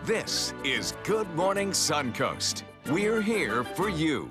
This is Good Morning Suncoast. We're here for you.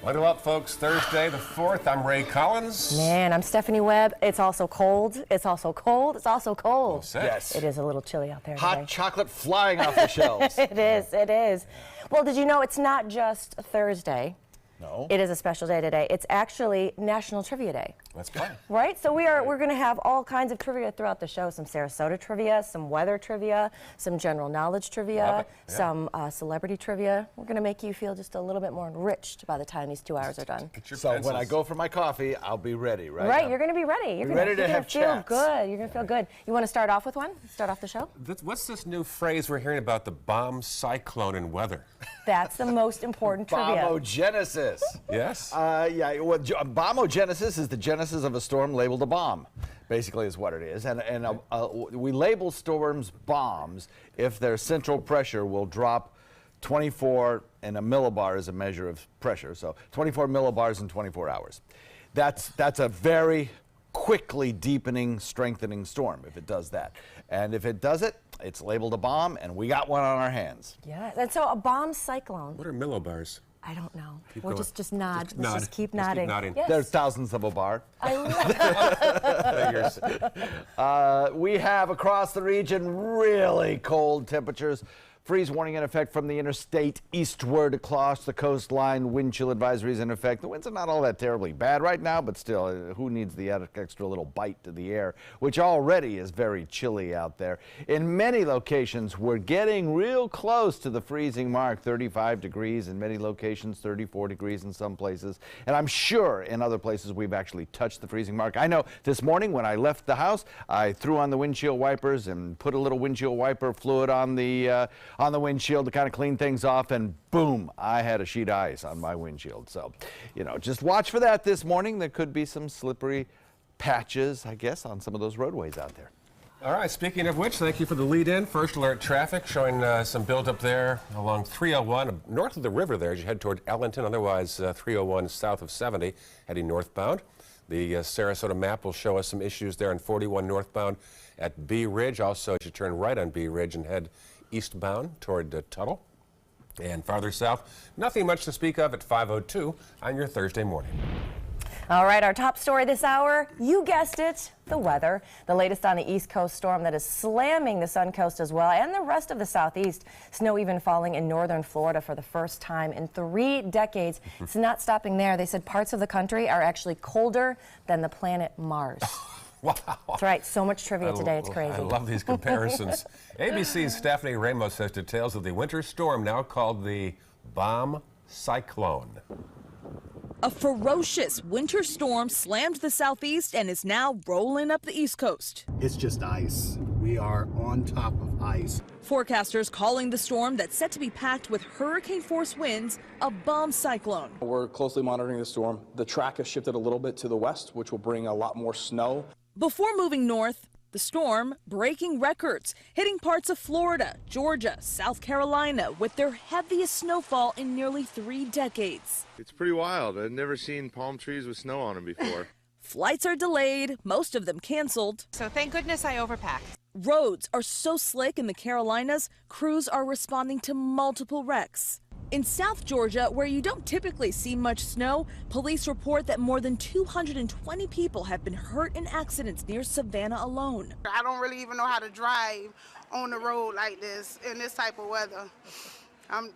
Welcome up, folks. Thursday the 4th. I'm Ray Collins. Man, I'm Stephanie Webb. It's also cold. It's also cold. It's also cold. Yes. It is a little chilly out there Hot today. chocolate flying off the shelves. It is. It is. Well, did you know it's not just Thursday? No. It is a special day today. It's actually National Trivia Day. Let's play. Right? So we're going to have all kinds of trivia throughout the show. Some Sarasota trivia, some weather trivia, some general knowledge trivia, Yeah. some celebrity trivia. We're going to make you feel just a little bit more enriched by the time these 2 hours are done. So when I go for my coffee, I'll be ready, right? Right, you're going to be ready. You're ready to have feel chats. good. You're going to feel good. You want to start off with one? Start off the show? What's this new phrase we're hearing about the bomb cyclone and weather? That's the most important trivia. Bombogenesis. Yes? Yeah, well, bombogenesis is the genesis of a storm labeled a bomb, basically is what it is. And we label storms bombs if their central pressure will drop 24, and a millibar is a measure of pressure, so 24 millibars in 24 hours. That's a very quickly deepening, strengthening storm if it does that. And if it does it, it's labeled a bomb, and we got one on our hands. Yeah, and so a bomb cyclone. What are millibars? I don't know. Keep We'll going. just nod. Just Let's nod. just keep Just keep nodding. nodding. Yes. There's thousands of a bar. I love We have across the region really cold temperatures. Freeze warning in effect from the interstate eastward across the coastline. Wind chill advisories in effect. The winds are not all that terribly bad right now, but still, who needs the extra little bite to the air, which already is very chilly out there. In many locations, we're getting real close to the freezing mark, 35 degrees in many locations, 34 degrees in some places. And I'm sure in other places we've actually touched the freezing mark. I know this morning when I left the house, I threw on the windshield wipers and put a little windshield wiper fluid on the windshield to kind of clean things off, and boom, I had a sheet of ice on my windshield. So, you know, just watch for that this morning. There could be some slippery patches, I guess, on some of those roadways out there. All right, speaking of which, thank you for the lead-in. First alert traffic showing some build-up there along 301, north of the river there as you head toward Ellington, otherwise 301 south of 70, heading northbound. The Sarasota map will show us some issues there on 41 northbound at Bee Ridge. Also, as you turn right on Bee Ridge and head eastbound toward Tuttle. And farther south, nothing much to speak of at 5:02 on your Thursday morning. All right, our top story this hour, you guessed it, the weather. The latest on the East Coast storm that is slamming the Suncoast as well, and the rest of the Southeast. Snow even falling in northern Florida for the first time in 3 decades. It's not stopping there. They said parts of the country are actually colder than the planet Mars. Wow. That's right. So much trivia today. It's crazy. I love these comparisons. ABC's Stephanie Ramos has details of the winter storm now called the bomb cyclone. A ferocious winter storm slammed the southeast and is now rolling up the East Coast. It's just ice. We are on top of ice. Forecasters calling the storm that's set to be packed with hurricane-force winds a bomb cyclone. We're closely monitoring the storm. The track has shifted a little bit to the west, which will bring a lot more snow. Before moving north, the storm breaking records, hitting parts of Florida, Georgia, South Carolina with their heaviest snowfall in nearly 3 decades. It's pretty wild. I've never seen palm trees with snow on them before. Flights are delayed, most of them canceled. So thank goodness I overpacked. Roads are so slick in the Carolinas, crews are responding to multiple wrecks. In South Georgia, where you don't typically see much snow, police report that more than 220 people have been hurt in accidents near Savannah alone. I don't really even know how to drive on the road like this in this type of weather.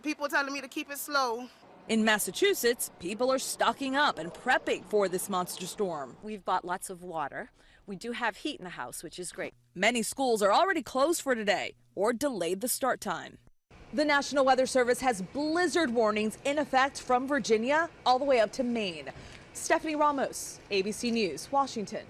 People telling me to keep it slow. In Massachusetts, people are stocking up and prepping for this monster storm. We've bought lots of water. We do have heat in the house, which is great. Many schools are already closed for today or delayed the start time. The National Weather Service has blizzard warnings in effect from Virginia all the way up to Maine. Stephanie Ramos, ABC News, Washington.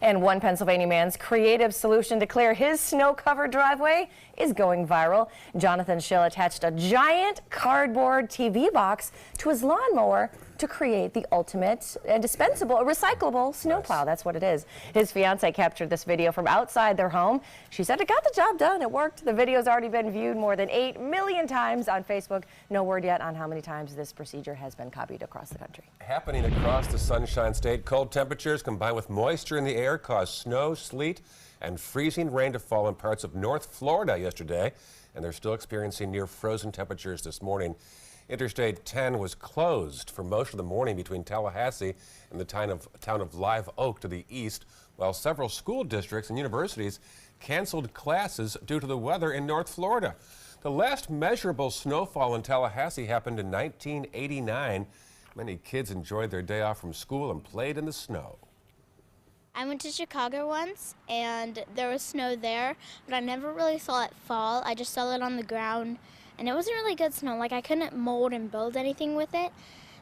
And one Pennsylvania man's creative solution to clear his snow-covered driveway is going viral. Jonathan Schill attached a giant cardboard TV box to his lawnmower to create the ultimate indispensable, recyclable snowplow. That's what it is. His fiance captured this video from outside their home. She said it got the job done. It worked. The video's already been viewed more than 8 million times on Facebook. No word yet on how many times this procedure has been copied across the country. Happening across the Sunshine State, cold temperatures combined with moisture in the air caused snow, sleet, and freezing rain to fall in parts of North Florida yesterday, and they're still experiencing near frozen temperatures this morning. Interstate 10 was closed for most of the morning between Tallahassee and the town of Live Oak to the east, while several school districts and universities canceled classes due to the weather in North Florida. The last measurable snowfall in Tallahassee happened in 1989. Many kids enjoyed their day off from school and played in the snow. I went to Chicago once, and there was snow there, but I never really saw it fall. I just saw it on the ground, and it wasn't really good snow. Like, I couldn't mold and build anything with it.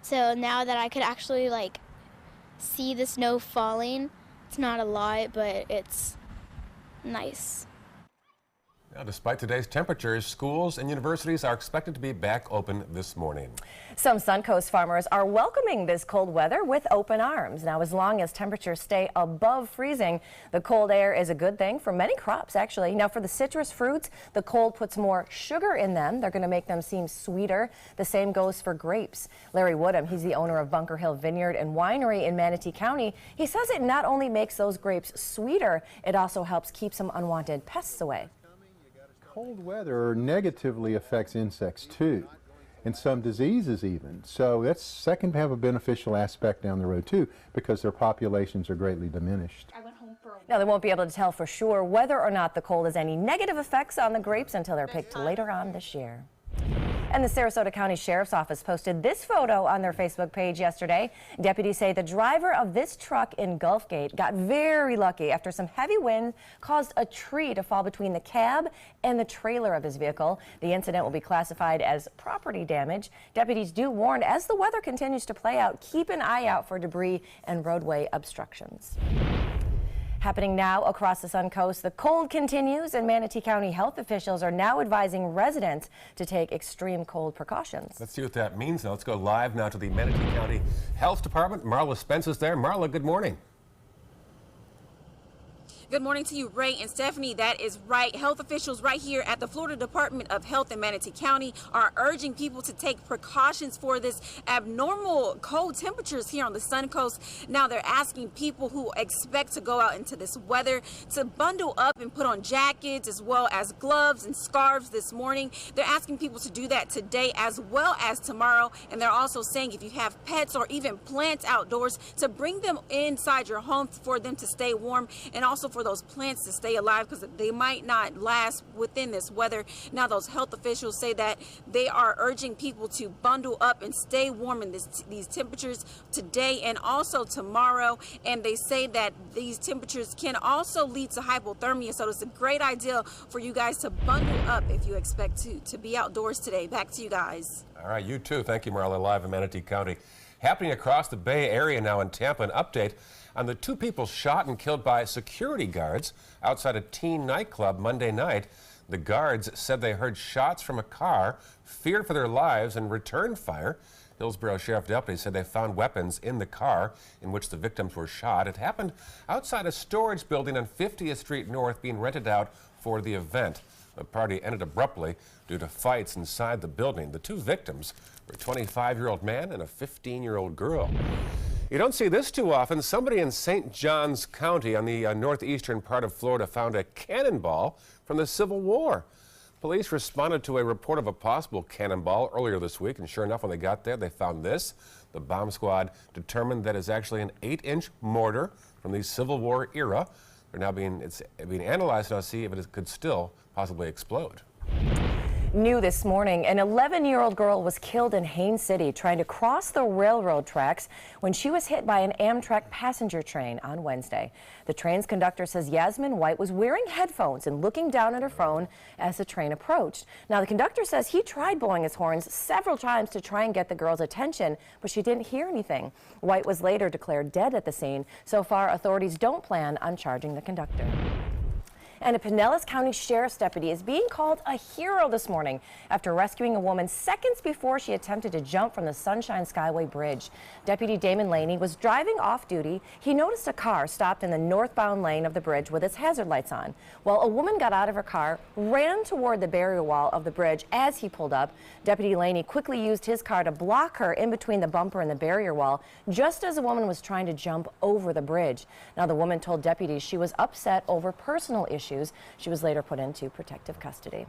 So now that I could actually, like, see the snow falling, it's not a lot, but it's nice. Now, despite today's temperatures, schools and universities are expected to be back open this morning. Some Suncoast farmers are welcoming this cold weather with open arms. Now, as long as temperatures stay above freezing, the cold air is a good thing for many crops, actually. Now, for the citrus fruits, the cold puts more sugar in them. They're going to make them seem sweeter. The same goes for grapes. Larry Woodham, he's the owner of Bunker Hill Vineyard and Winery in Manatee County. He says it not only makes those grapes sweeter, it also helps keep some unwanted pests away. Cold weather negatively affects insects too, and some diseases even. So that can have a beneficial aspect down the road too, because their populations are greatly diminished. Now, they won't be able to tell for sure whether or not the cold has any negative effects on the grapes until they're picked later on this year. And the Sarasota County Sheriff's Office posted this photo on their Facebook page yesterday. Deputies say the driver of this truck in Gulfgate got very lucky after some heavy wind caused a tree to fall between the cab and the trailer of his vehicle. The incident will be classified as property damage. Deputies do warn, as the weather continues to play out, keep an eye out for debris and roadway obstructions. Happening now across the Suncoast, the cold continues, and Manatee County health officials are now advising residents to take extreme cold precautions. Let's see what that means. Now, let's go live now to the Manatee County Health Department. Marla Spence is there. Marla, good morning. Good morning to you, Ray and Stephanie. That is right. Health officials right here at the Florida Department of Health in Manatee County are urging people to take precautions for this abnormal cold temperatures here on the Suncoast. Now, they're asking people who expect to go out into this weather to bundle up and put on jackets as well as gloves and scarves this morning. They're asking people to do that today as well as tomorrow. And they're also saying if you have pets or even plants outdoors, to bring them inside your home for them to stay warm, and also for those plants to stay alive, because they might not last within this weather. Now, those health officials say that they are urging people to bundle up and stay warm in these temperatures today and also tomorrow. And they say that these temperatures can also lead to hypothermia. So it's a great idea for you guys to bundle up if you expect to be outdoors today. Back to you guys. All right, you too. Thank you, Marla. Live in Manatee County. Happening across the Bay Area now in Tampa, an update on the 2 people shot and killed by security guards outside a teen nightclub Monday night. The guards said they heard shots from a car, feared for their lives, and returned fire. Hillsborough Sheriff deputies said they found weapons in the car in which the victims were shot. It happened outside a storage building on 50th Street North being rented out for the event. The party ended abruptly due to fights inside the building. The 2 victims were a 25-year-old man and a 15-year-old girl. You don't see this too often. Somebody in St. Johns County on the northeastern part of Florida found a cannonball from the Civil War. Police responded to a report of a possible cannonball earlier this week, and sure enough, when they got there, they found this. The bomb squad determined that it's actually an 8-inch mortar from the Civil War era. It's being analyzed now to see if it could still possibly explode. New this morning, an 11-year-old girl was killed in Haines City trying to cross the railroad tracks when she was hit by an Amtrak passenger train on Wednesday. The train's conductor says Yasmin White was wearing headphones and looking down at her phone as the train approached. Now, the conductor says he tried blowing his horns several times to try and get the girl's attention, but she didn't hear anything. White was later declared dead at the scene. So far, authorities don't plan on charging the conductor. And a Pinellas County Sheriff's deputy is being called a hero this morning after rescuing a woman seconds before she attempted to jump from the Sunshine Skyway Bridge. Deputy Damon Laney was driving off duty. He noticed a car stopped in the northbound lane of the bridge with its hazard lights on. Well, a woman got out of her car, ran toward the barrier wall of the bridge as he pulled up. Deputy Laney quickly used his car to block her in between the bumper and the barrier wall, just as the woman was trying to jump over the bridge. Now, the woman told deputies she was upset over personal issues. She was later put into protective custody.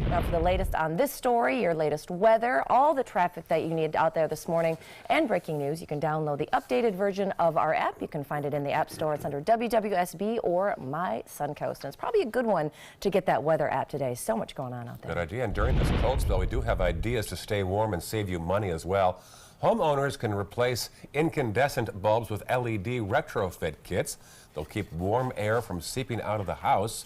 Now, for the latest on this story, your latest weather, all the traffic that you need out there this morning, and breaking news, you can download the updated version of our app. You can find it in the App Store. It's under WWSB or My Suncoast. And it's probably a good one to get that weather app today. So much going on out there. Good idea. And during this cold spell, we do have ideas to stay warm and save you money as well. Homeowners can replace incandescent bulbs with LED retrofit kits. They'll keep warm air from seeping out of the house.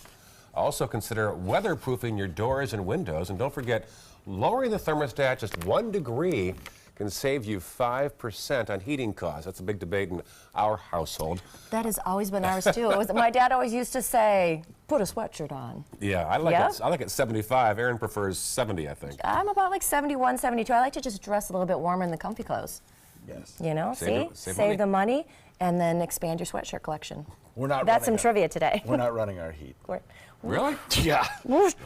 Also consider weatherproofing your doors and windows. And don't forget, lowering the thermostat just 1 degree can save you 5% on heating costs. That's a big debate in our household. That has always been ours, too. My dad always used to say, put a sweatshirt on. Yeah, I like it 75. Aaron prefers 70, I think. I'm about like 71, 72. I like to just dress a little bit warmer in the comfy clothes. Yes. You know, save the money and then expand your sweatshirt collection. We're not. That's some trivia today. We're not running our heat. Really? Yeah.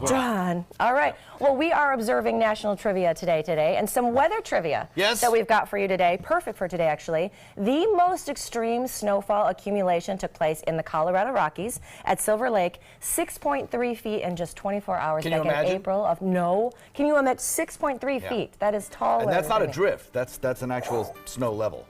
Done. All right. Well, we are observing National Trivia today, and some weather trivia that we've got for you today. Perfect for today, actually. The most extreme snowfall accumulation took place in the Colorado Rockies at Silver Lake, 6.3 feet in just 24 hours back in April of Can you imagine 6.3 feet? That is tall. And that's not a drift. That's an actual snow level.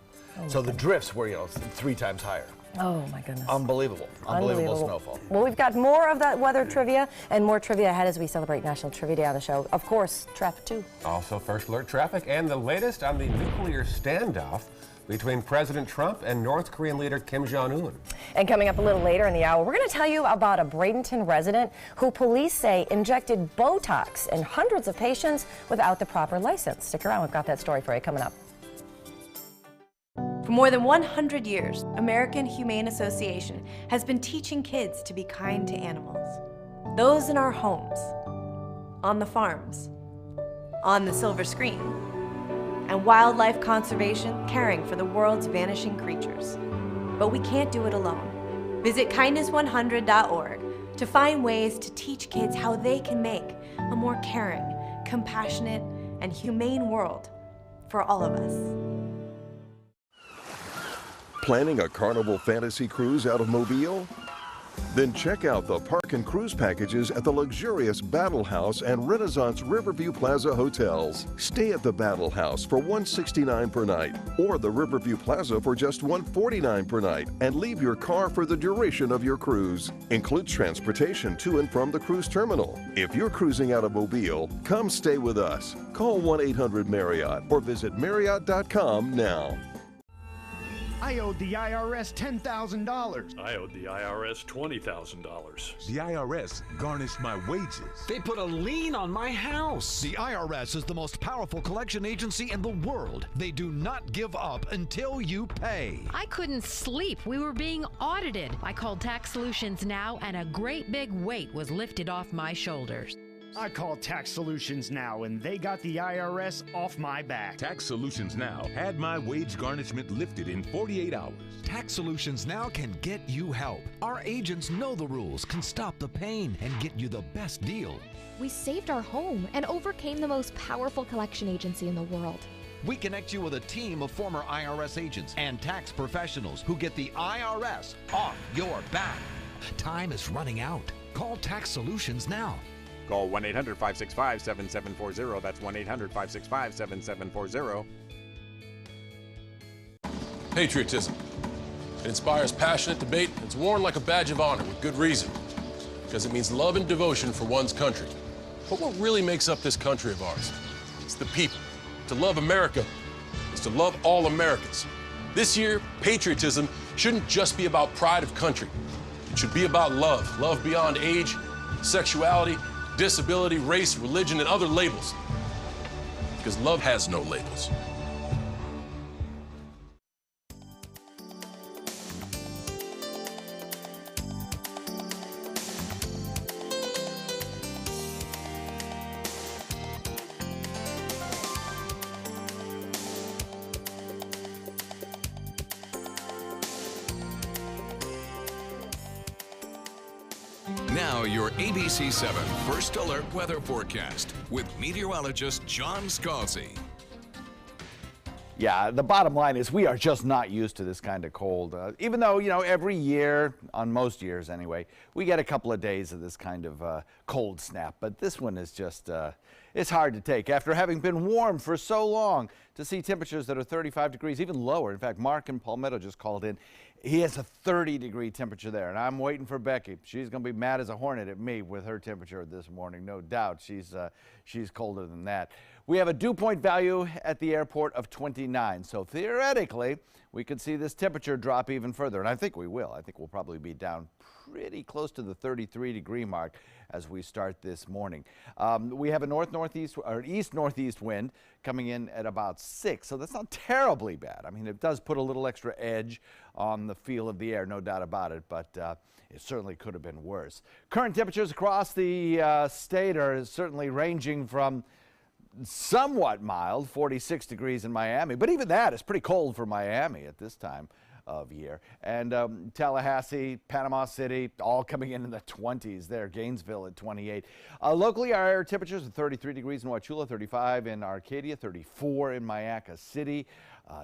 So the drifts were 3 times higher. Oh my goodness. Unbelievable. Unbelievable snowfall. Well, we've got more of that weather trivia and more trivia ahead as we celebrate National Trivia Day on the show. Of course, traffic too. Also, first alert traffic and the latest on the nuclear standoff between President Trump and North Korean leader Kim Jong-un. And coming up a little later in the hour, we're going to tell you about a Bradenton resident who police say injected Botox in hundreds of patients without the proper license. Stick around, we've got that story for you coming up. For more than 100 years, American Humane Association has been teaching kids to be kind to animals. Those in our homes, on the farms, on the silver screen, and wildlife conservation, caring for the world's vanishing creatures. But we can't do it alone. Visit kindness100.org to find ways to teach kids how they can make a more caring, compassionate, and humane world for all of us. Planning a Carnival Fantasy Cruise out of Mobile? Then check out the park and cruise packages at the luxurious Battle House and Renaissance Riverview Plaza hotels. Stay at the Battle House for $169 per night or the Riverview Plaza for just $149 per night and leave your car for the duration of your cruise. Includes transportation to and from the cruise terminal. If you're cruising out of Mobile, come stay with us. Call 1-800-MARRIOTT or visit Marriott.com now. I owed the IRS $10,000. I owed the IRS $20,000. The IRS garnished my wages. They put a lien on my house. The IRS is the most powerful collection agency in the world. They do not give up until you pay. I couldn't sleep. We were being audited. I called Tax Solutions Now, and a great big weight was lifted off my shoulders. I called Tax Solutions Now, and they got the IRS off my back. Tax Solutions Now had my wage garnishment lifted in 48 hours. Tax Solutions Now can get you help. Our agents know the rules, can stop the pain, and get you the best deal. We saved our home and overcame the most powerful collection agency in the world. We connect you with a team of former IRS agents and tax professionals who get the IRS off your back. Time is running out. Call Tax Solutions now. Call 1-800-565-7740. That's 1-800-565-7740. Patriotism. It inspires passionate debate. It's worn like a badge of honor with good reason. Because it means love and devotion for one's country. But what really makes up this country of ours? It's the people. To love America is to love all Americans. This year, patriotism shouldn't just be about pride of country. It should be about love. Love beyond age, sexuality, disability, race, religion, and other labels. Because love has no labels. Now, your ABC 7 First Alert weather forecast with meteorologist John Scalzi. Yeah, the bottom line is we are just not used to this kind of cold. Even though, every year, on most years anyway, we get a couple of days of this kind of cold snap. But this one is just, it's hard to take. After having been warm for so long, to see temperatures that are 35 degrees, even lower. In fact, Mark in Palmetto just called in. He has a 30-degree temperature there, and I'm waiting for Becky. She's going to be mad as a hornet at me with her temperature this morning, no doubt. She's colder than that. We have a dew point value at the airport of 29, so theoretically, we could see this temperature drop even further, and I think we will. I think we'll probably be down pretty close to the 33-degree mark as we start this morning. We have a north-northeast or east-northeast wind coming in at about 6, so that's not terribly bad. I mean, it does put a little extra edge on the feel of the air, no doubt about it, but it certainly could have been worse. Current temperatures across the state are certainly ranging from somewhat mild, 46 degrees in Miami, but even that is pretty cold for Miami at this time of year. And Tallahassee, Panama City, all coming in the 20s there. Gainesville at 28. Locally, our air temperatures are 33 degrees in Wauchula, 35 in Arcadia, 34 in Mayaca City.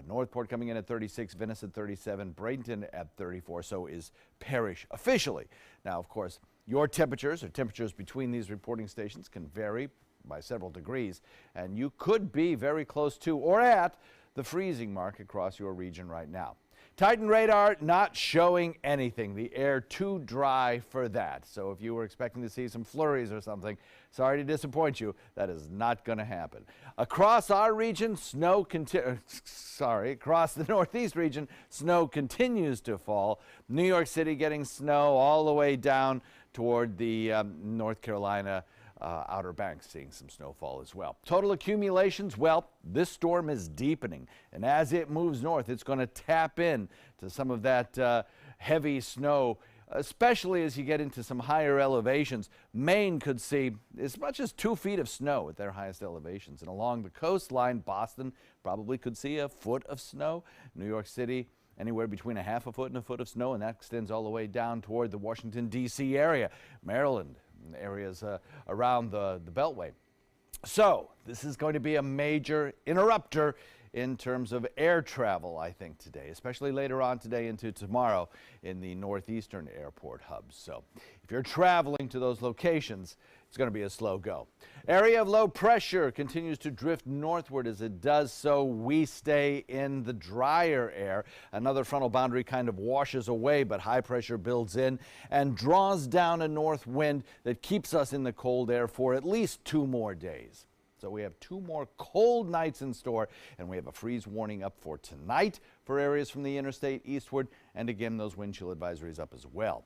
Northport coming in at 36, Venice at 37, Bradenton at 34. So is Parrish officially. Now, of course, your temperatures or temperatures between these reporting stations can vary by several degrees, and you could be very close to or at the freezing mark across your region right now. Titan radar not showing anything. The air too dry for that. So if you were expecting to see some flurries or something, sorry to disappoint you, that is not going to happen. Across our region, across the northeast region, snow continues to fall. New York City getting snow all the way down toward the North Carolina Outer Banks, seeing some snowfall as well. Total accumulations, well, this storm is deepening, and as it moves north, it's going to tap in to some of that heavy snow, especially as you get into some higher elevations. Maine could see as much as 2 feet of snow at their highest elevations, and along the coastline, Boston probably could see a foot of snow. New York City, anywhere between a half a foot and a foot of snow, and that extends all the way down toward the Washington, D.C. area. Maryland, areas around the Beltway. So this is going to be a major interrupter in terms of air travel, I think, today, especially later on today into tomorrow in the northeastern airport hubs. So if you're traveling to those locations, it's going to be a slow go. Area of low pressure continues to drift northward. As it does so, we stay in the drier air. Another frontal boundary kind of washes away, but high pressure builds in and draws down a north wind that keeps us in the cold air for at least 2 more days. So we have 2 more cold nights in store, and we have a freeze warning up for tonight for areas from the interstate eastward, and again, those wind chill advisories up as well.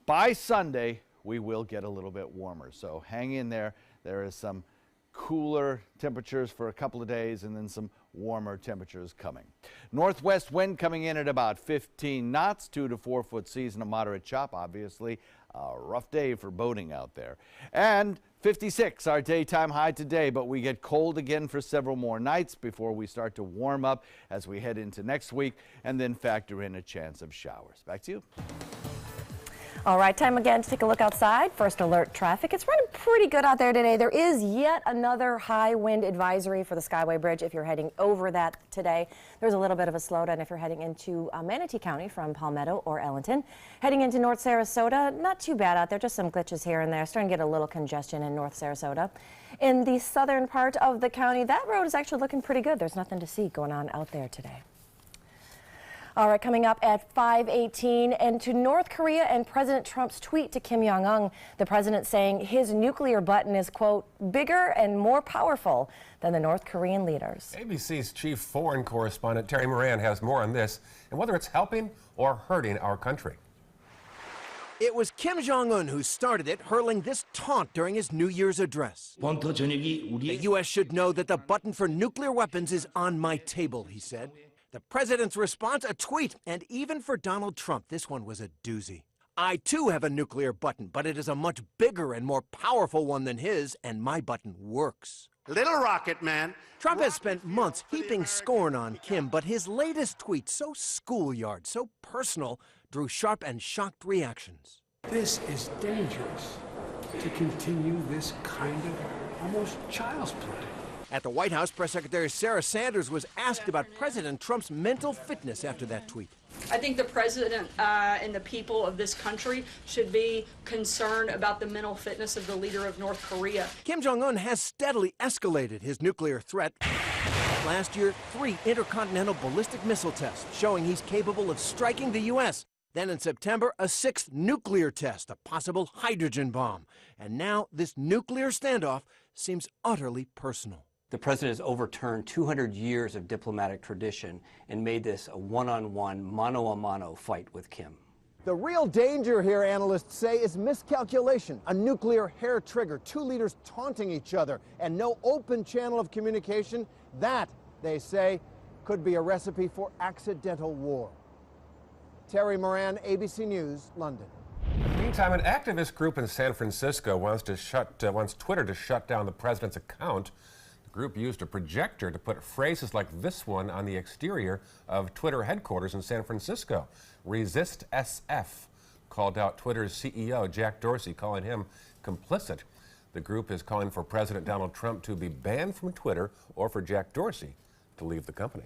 By Sunday, we will get a little bit warmer, so hang in there. There is some cooler temperatures for a couple of days and then some warmer temperatures coming. Northwest wind coming in at about 15 knots, 2 to 4 foot seas and a moderate chop. Obviously, a rough day for boating out there. And 56, our daytime high today, but we get cold again for several more nights before we start to warm up as we head into next week and then factor in a chance of showers. Back to you. All right, time again to take a look outside. First alert traffic. It's running pretty good out there today. There is yet another high wind advisory for the Skyway Bridge if you're heading over that today. There's a little bit of a slowdown if you're heading into Manatee County from Palmetto or Ellington. Heading into North Sarasota, not too bad out there, just some glitches here and there. Starting to get a little congestion in North Sarasota. In the southern part of the county, that road is actually looking pretty good. There's nothing to see going on out there today. All right, coming up at 5:18, and to North Korea and President Trump's tweet to Kim Jong-un, the president saying his nuclear button is, quote, bigger and more powerful than the North Korean leaders. ABC's chief foreign correspondent Terry Moran has more on this and whether it's helping or hurting our country. It was Kim Jong-un who started it, hurling this taunt during his New Year's address. The U.S. should know that the button for nuclear weapons is on my table, he said. The president's response, a tweet, and even for Donald Trump, this one was a doozy. I too have a nuclear button, but it is a much bigger and more powerful one than his, and my button works. Little rocket man. Trump has spent months heaping scorn on Kim, but his latest tweet, so schoolyard, so personal, drew sharp and shocked reactions. This is dangerous to continue this kind of almost child's play. At the White House, Press Secretary Sarah Sanders was asked about President Trump's mental fitness after that tweet. I think the president and the people of this country should be concerned about the mental fitness of the leader of North Korea. Kim Jong-un has steadily escalated his nuclear threat. Last year, 3 intercontinental ballistic missile tests showing he's capable of striking the U.S. Then in September, a 6th nuclear test, a possible hydrogen bomb. And now this nuclear standoff seems utterly personal. The president has overturned 200 years of diplomatic tradition and made this a one-on-one, mano-a-mano fight with Kim. The real danger here, analysts say, is miscalculation. A nuclear hair trigger, 2 leaders taunting each other, and no open channel of communication. That, they say, could be a recipe for accidental war. Terry Moran, ABC News, London. Meantime, an activist group in San Francisco wants Twitter to shut down the president's account. The group used a projector to put phrases like this one on the exterior of Twitter headquarters in San Francisco. Resist SF called out Twitter's CEO, Jack Dorsey, calling him complicit. The group is calling for President Donald Trump to be banned from Twitter or for Jack Dorsey to leave the company.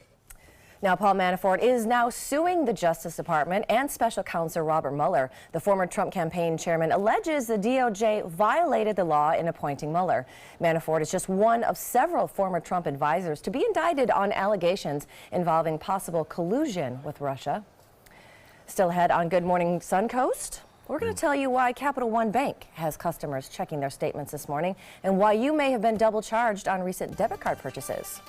Now, Paul Manafort is now suing the Justice Department and Special Counsel Robert Mueller. The former Trump campaign chairman alleges the DOJ violated the law in appointing Mueller. Manafort is just one of several former Trump advisors to be indicted on allegations involving possible collusion with Russia. Still ahead on Good Morning Suncoast, we're going to tell you why Capital One Bank has customers checking their statements this morning and why you may have been double charged on recent debit card purchases.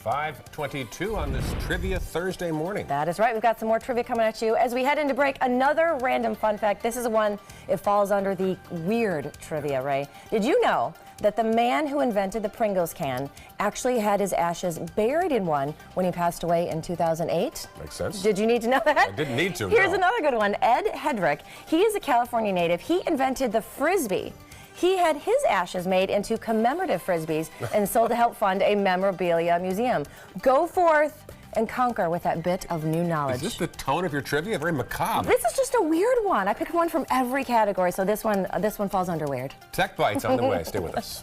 5:22 on this Trivia Thursday morning. That is right. We've got some more trivia coming at you. As we head into break, another random fun fact. This is one, it falls under the weird trivia, Ray. Did you know that the man who invented the Pringles can actually had his ashes buried in one when he passed away in 2008? Makes sense. Did you need to know that? I didn't need to. Here's no. another good one. Ed Hedrick. He is a California native. He invented the Frisbee. He had his ashes made into commemorative Frisbees and sold to help fund a memorabilia museum. Go forth and conquer with that bit of new knowledge. Is this the tone of your trivia? Very macabre. This is just a weird one. I picked one from every category, so this one falls under weird. Tech Bites on the way. Stay with us.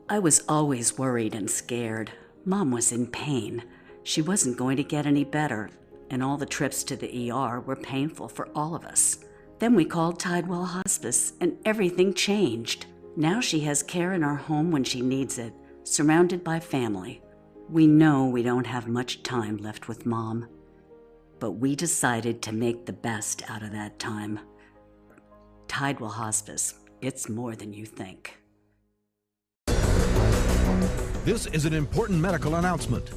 I was always worried and scared. Mom was in pain. She wasn't going to get any better, and all the trips to the ER were painful for all of us. Then we called Tidewell Hospice, and everything changed. Now she has care in our home when she needs it, surrounded by family. We know we don't have much time left with Mom, but we decided to make the best out of that time. Tidewell Hospice, it's more than you think. This is an important medical announcement.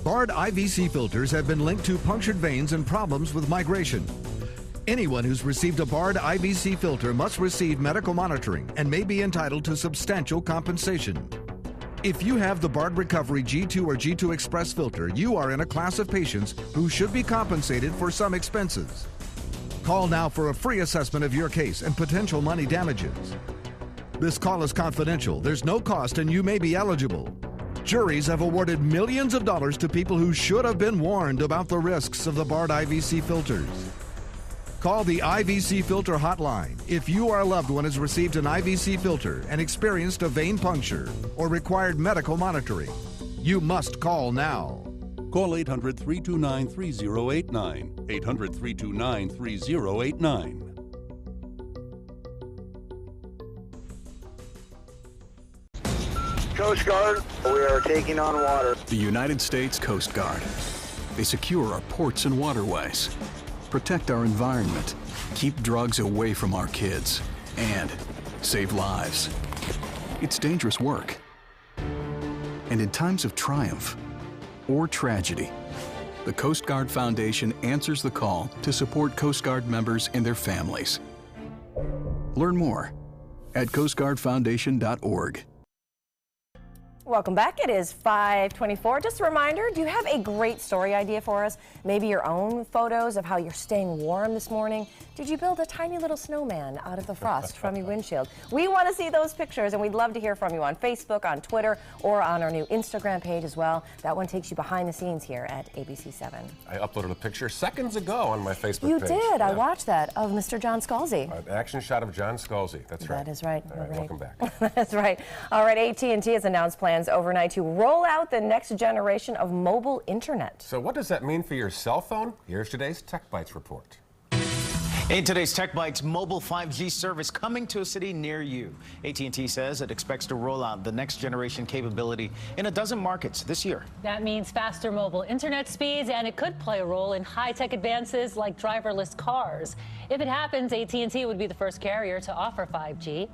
Bard IVC filters have been linked to punctured veins and problems with migration. Anyone who's received a Bard IVC filter must receive medical monitoring and may be entitled to substantial compensation. If you have the Bard Recovery G2 or G2 Express filter, you are in a class of patients who should be compensated for some expenses. Call now for a free assessment of your case and potential money damages. This call is confidential, there's no cost, and you may be eligible. Juries have awarded millions of dollars to people who should have been warned about the risks of the Bard IVC filters. Call the IVC Filter Hotline if you or a loved one has received an IVC filter and experienced a vein puncture or required medical monitoring. You must call now. Call 800-329-3089. 800-329-3089. Coast Guard, we are taking on water. The United States Coast Guard. They secure our ports and waterways, protect our environment, keep drugs away from our kids, and save lives. It's dangerous work. And in times of triumph or tragedy, the Coast Guard Foundation answers the call to support Coast Guard members and their families. Learn more at coastguardfoundation.org. Welcome back. It is 5:24. Just a reminder, do you have a great story idea for us? Maybe your own photos of how you're staying warm this morning? Did you build a tiny little snowman out of the frost from your windshield? We want to see those pictures, and we'd love to hear from you on Facebook, on Twitter, or on our new Instagram page as well. That one takes you behind the scenes here at ABC7. I uploaded a picture seconds ago on my Facebook You page. did. Yeah. I watched that of Mr. John Scalzi. An action shot of John Scalzi. That's right. That is right. All right, welcome back. That's right. All right, AT&T has announced plans overnight to roll out the next generation of mobile internet. So what does that mean for your cell phone? Here's today's Tech Bites report. In today's Tech Bites, mobile 5G service coming to a city near you. AT&T says it expects to roll out the next generation capability in a dozen markets this year. That means faster mobile internet speeds, and it could play a role in high-tech advances like driverless cars. If it happens, AT&T would be the first carrier to offer 5G.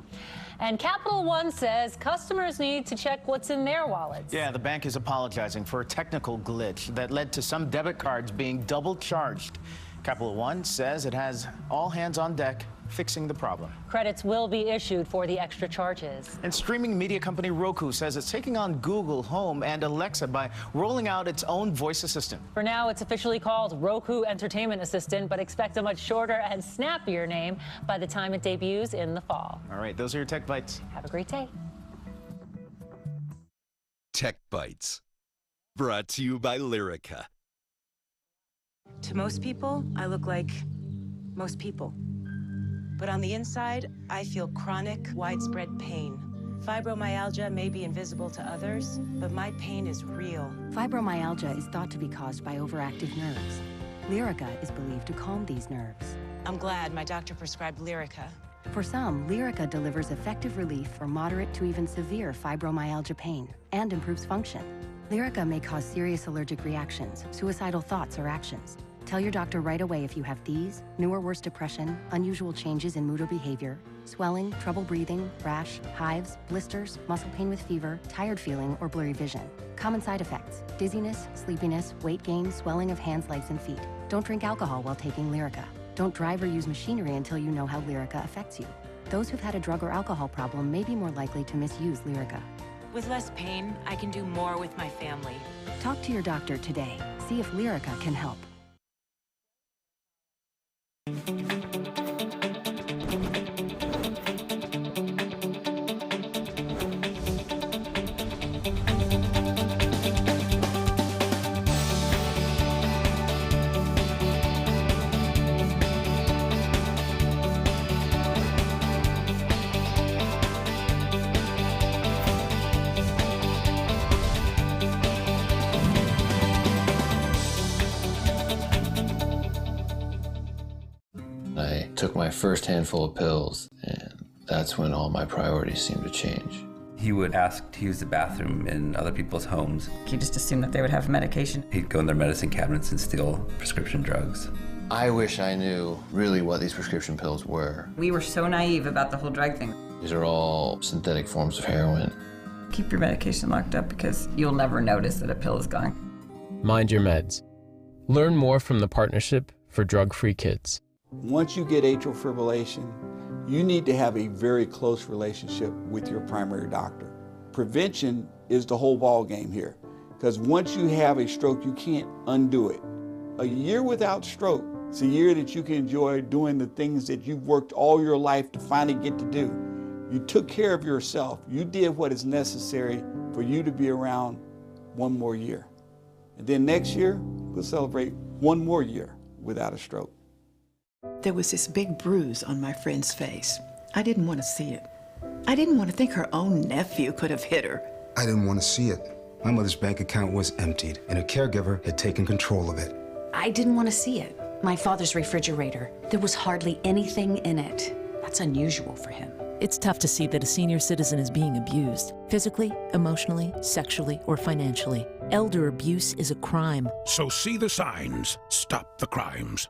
And Capital One says customers need to check what's in their wallets. Yeah, the bank is apologizing for a technical glitch that led to some debit cards being double charged. Capital One says it has all hands on deck fixing the problem. Credits will be issued for the extra charges. And streaming media company Roku says it's taking on Google Home and Alexa by rolling out its own voice assistant. For now, it's officially called Roku Entertainment Assistant, but expect a much shorter and snappier name by the time it debuts in the fall. All right, those are your Tech Bites. Have a great day. Tech Bites, brought to you by Lyrica. To most people, I look like most people. But on the inside, I feel chronic, widespread pain. Fibromyalgia may be invisible to others, but my pain is real. Fibromyalgia is thought to be caused by overactive nerves. Lyrica is believed to calm these nerves. I'm glad my doctor prescribed Lyrica. For some, Lyrica delivers effective relief for moderate to even severe fibromyalgia pain and improves function. Lyrica may cause serious allergic reactions, suicidal thoughts, or actions. Tell your doctor right away if you have these, new or worse depression, unusual changes in mood or behavior, swelling, trouble breathing, rash, hives, blisters, muscle pain with fever, tired feeling, or blurry vision. Common side effects: dizziness, sleepiness, weight gain, swelling of hands, legs, and feet. Don't drink alcohol while taking Lyrica. Don't drive or use machinery until you know how Lyrica affects you. Those who've had a drug or alcohol problem may be more likely to misuse Lyrica. With less pain, I can do more with my family. Talk to your doctor today. See if Lyrica can help. I took my first handful of pills, and that's when all my priorities seemed to change. He would ask to use the bathroom in other people's homes. He just assumed that they would have medication. He'd go in their medicine cabinets and steal prescription drugs. I wish I knew really what these prescription pills were. We were so naive about the whole drug thing. These are all synthetic forms of heroin. Keep your medication locked up because you'll never notice that a pill is gone. Mind your meds. Learn more from the Partnership for Drug-Free Kids. Once you get atrial fibrillation, you need to have a very close relationship with your primary doctor. Prevention is the whole ball game here, because once you have a stroke, you can't undo it. A year without stroke, it's a year that you can enjoy doing the things that you've worked all your life to finally get to do. You took care of yourself. You did what is necessary for you to be around one more year. And then next year, we'll celebrate one more year without a stroke. There was this big bruise on my friend's face. I didn't want to see it. I didn't want to think her own nephew could have hit her. I didn't want to see it. My mother's bank account was emptied, and a caregiver had taken control of it. I didn't want to see it. My father's refrigerator, there was hardly anything in it. That's unusual for him. It's tough to see that a senior citizen is being abused, physically, emotionally, sexually, or financially. Elder abuse is a crime. So see the signs. Stop the crimes.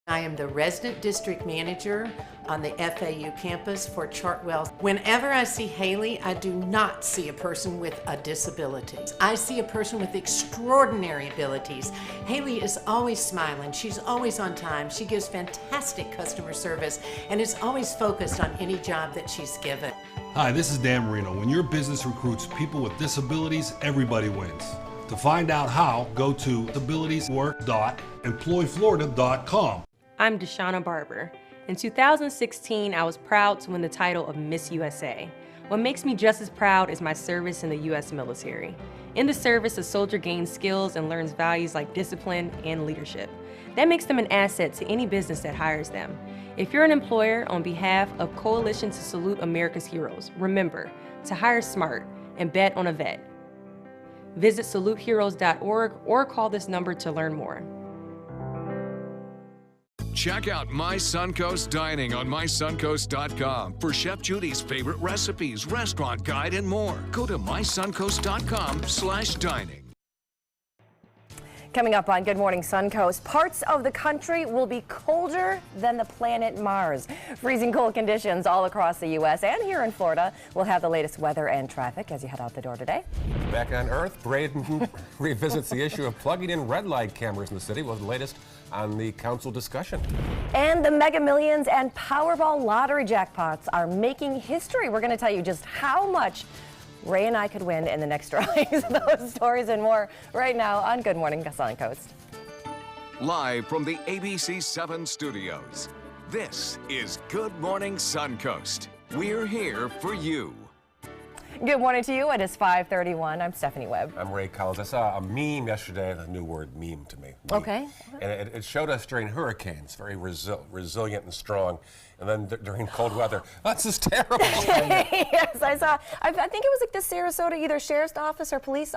I am the resident district manager on the FAU campus for Chartwell. Whenever I see Haley, I do not see a person with a disability. I see a person with extraordinary abilities. Haley is always smiling. She's always on time. She gives fantastic customer service and is always focused on any job that she's given. Hi, this is Dan Marino. When your business recruits people with disabilities, everybody wins. To find out how, go to disabilitieswork.employflorida.com. I'm Deshauna Barber. In 2016, I was proud to win the title of Miss USA. What makes me just as proud is my service in the U.S. military. In the service, a soldier gains skills and learns values like discipline and leadership. That makes them an asset to any business that hires them. If you're an employer, on behalf of Coalition to Salute America's Heroes, remember to hire smart and bet on a vet. Visit saluteheroes.org or call this number to learn more. Check out My Suncoast Dining on mysuncoast.com for Chef Judy's favorite recipes, restaurant guide, and more. Go to mysuncoast.com/dining. Coming up on Good Morning Suncoast, parts of the country will be colder than the planet Mars. Freezing cold conditions all across the U.S. and here in Florida. We'll have the latest weather and traffic as you head out the door today. Back on Earth, Braden revisits the issue of plugging in red light cameras in the city with the latest on the council discussion. And the Mega Millions and Powerball lottery jackpots are making history. We're going to tell you just how much Ray and I could win in the next drawings. Those stories and more right now on Good Morning Suncoast. Live from the ABC 7 studios, this is Good Morning Suncoast. We're here for you. Good morning to you. It is 5:31. I'm Stephanie Webb. I'm Ray Collins. I saw a meme yesterday, a new word, meme to me. Meme. Okay. And it showed us during hurricanes, very resilient and strong. And then during cold weather, that's just terrible. Yes, I saw. I think it was like the Sarasota either sheriff's office or police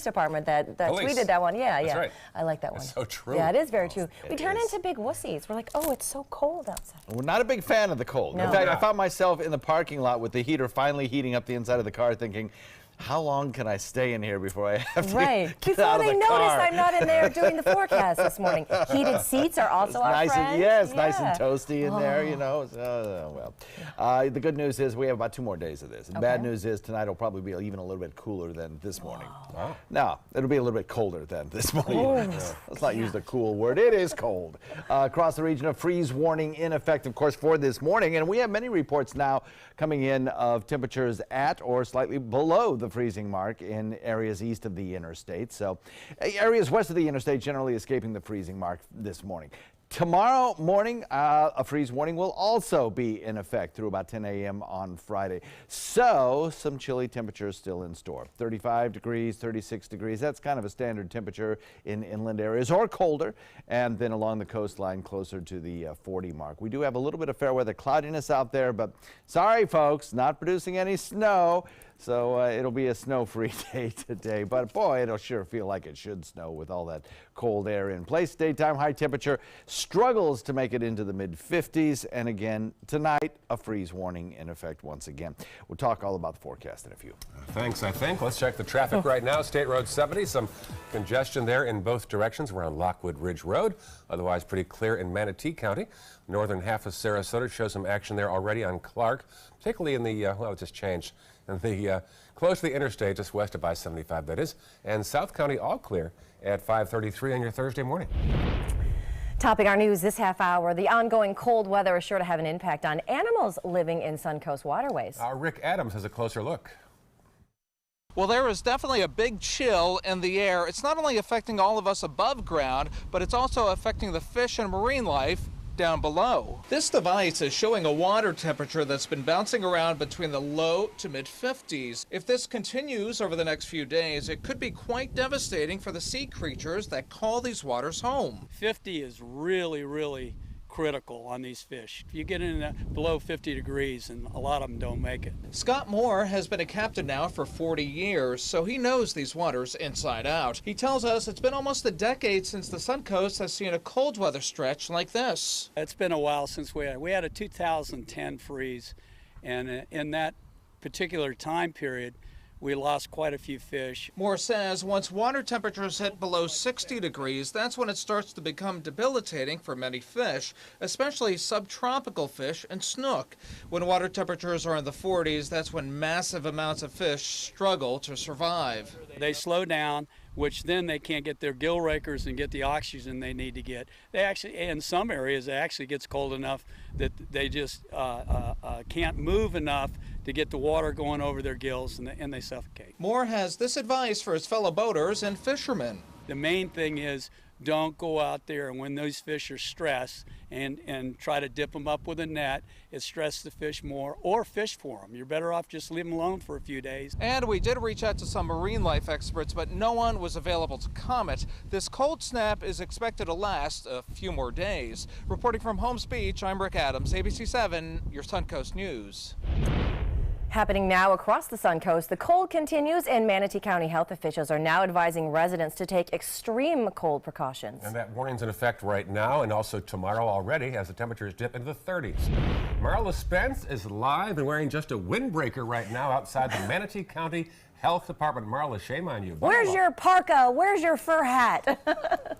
department that tweeted that one. Yeah, that's yeah. Right. I like that one. That's so true. Yeah, it is very true. We turn into big wussies. We're like, oh, it's so cold outside. We're not a big fan of the cold. No. In fact, I found myself in the parking lot with the heater finally heating up the inside of the car, thinking, how long can I stay in here before I have to get out of the car? Before they notice I'm not in there doing the forecast this morning. Heated seats are also our friend. Yes, nice and toasty in there, you know. The good news is we have about 2 more days of this. The bad news is tonight will probably be even a little bit cooler than this morning. Wow. No, it'll be a little bit colder than this morning. Let's not use the cool word. It is cold. Across the region, a freeze warning in effect, of course, for this morning. And we have many reports now coming in of temperatures at or slightly below the freezing mark in areas east of the interstate. So areas west of the interstate generally escaping the freezing mark this morning. Tomorrow morning, a freeze warning will also be in effect through about 10 a.m. on Friday. So some chilly temperatures still in store. 35 degrees, 36 degrees. That's kind of a standard temperature in inland areas or colder. And then along the coastline closer to the 40 mark. We do have a little bit of fair weather cloudiness out there, but sorry, folks, not producing any snow. So it'll be a snow-free day today, but boy, it'll sure feel like it should snow with all that cold air in place. Daytime high temperature struggles to make it into the mid-50s, and again, tonight, a freeze warning in effect once again. We'll talk all about the forecast in a few. Thanks, I think. Let's check the traffic right now. State Road 70, some congestion there in both directions around Lockwood Ridge Road. Otherwise, pretty clear in Manatee County. Northern half of Sarasota shows some action there already on Clark, particularly in the, well, it just changed. And the close to the interstate, just west of I-75, that is. And South County all clear at 5:33 on your Thursday morning. Topping our news this half hour, the ongoing cold weather is sure to have an impact on animals living in Suncoast waterways. Our Rick Adams has a closer look. Well, there is definitely a big chill in the air. It's not only affecting all of us above ground, but it's also affecting the fish and marine life down below. This device is showing a water temperature that's been bouncing around between the low to mid-50s. If this continues over the next few days, it could be quite devastating for the sea creatures that call these waters home. 50 is really critical on these fish. If you get in below 50 degrees, and a lot of them don't make it. Scott Moore has been a captain now for 40 years, so he knows these waters inside out. He tells us it's been almost a decade since the Suncoast has seen a cold weather stretch like this. It's been a while since we had a 2010 freeze, and in that particular time period, we lost quite a few fish. Moore says once water temperatures hit below 60 degrees, that's when it starts to become debilitating for many fish, especially subtropical fish and snook. When water temperatures are in the 40s, that's when massive amounts of fish struggle to survive. They slow down, which then they can't get their gill rakers and get the oxygen they need to get. They actually, in some areas, it actually gets cold enough that they just can't move enough to get the water going over their gills, and they suffocate. Moore has this advice for his fellow boaters and fishermen. The main thing is don't go out there and when those fish are stressed and try to dip them up with a net. It stresses the fish more, or fish for them. You're better off just leave them alone for a few days. And we did reach out to some marine life experts, but no one was available to comment. This cold snap is expected to last a few more days. Reporting from Holmes Beach, I'm Rick Adams, ABC 7, your Suncoast News. Happening now across the Suncoast, the cold continues and Manatee County health officials are now advising residents to take extreme cold precautions. And that warning's in effect right now and also tomorrow already as the temperatures dip into the 30s. Marla Spence is live and wearing just a windbreaker right now outside the Manatee County Health Department. Marla, shame on you. Where's your parka? Where's your fur hat?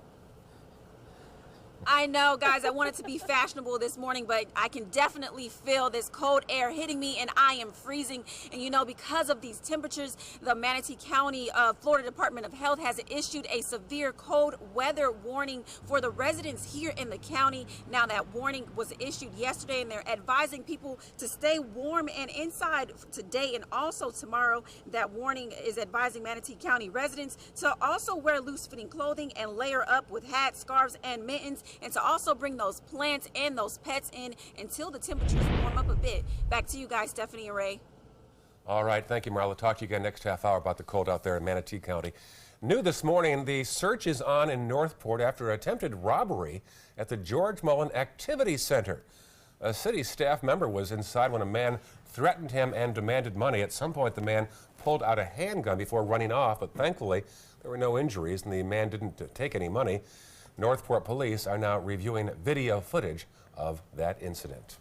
I know, guys, I wanted to be fashionable this morning, but I can definitely feel this cold air hitting me and I am freezing. And you know, because of these temperatures, the Manatee County Florida Department of Health has issued a severe cold weather warning for the residents here in the county. Now that warning was issued yesterday and they're advising people to stay warm and inside today and also tomorrow. That warning is advising Manatee County residents to also wear loose-fitting clothing and layer up with hats, scarves, and mittens, and to also bring those plants and those pets in until the temperatures warm up a bit. Back to you guys, Stephanie and Ray. All right, thank you, Marla. Talk to you again next half hour about the cold out there in Manatee County. New this morning, the search is on in Northport after attempted robbery at the George Mullen Activity Center. A city staff member was inside when a man threatened him and demanded money. At some point, the man pulled out a handgun before running off, but thankfully, there were no injuries and the man didn't take any money. Northport police are now reviewing video footage of that incident.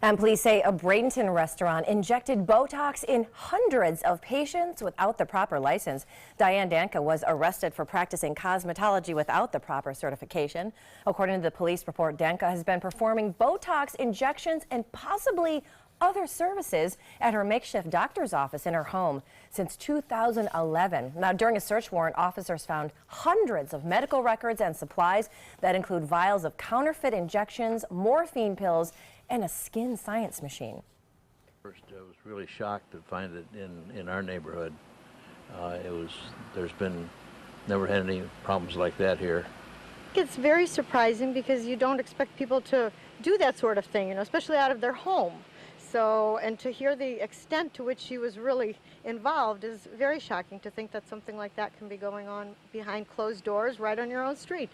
And police say a Bradenton restaurant injected Botox in hundreds of patients without the proper license. Diane Danka was arrested for practicing cosmetology without the proper certification. According to the police report, Danka has been performing Botox injections and possibly other services at her makeshift doctor's office in her home since 2011. Now, during a search warrant, officers found hundreds of medical records and supplies that include vials of counterfeit injections, morphine pills, and a skin science machine. First, I was really shocked to find it in our neighborhood. There's been never had any problems like that here. It's very surprising because you don't expect people to do that sort of thing, especially out of their home. So, and to hear the extent to which she was really involved is very shocking, to think that something like that can be going on behind closed doors right on your own street.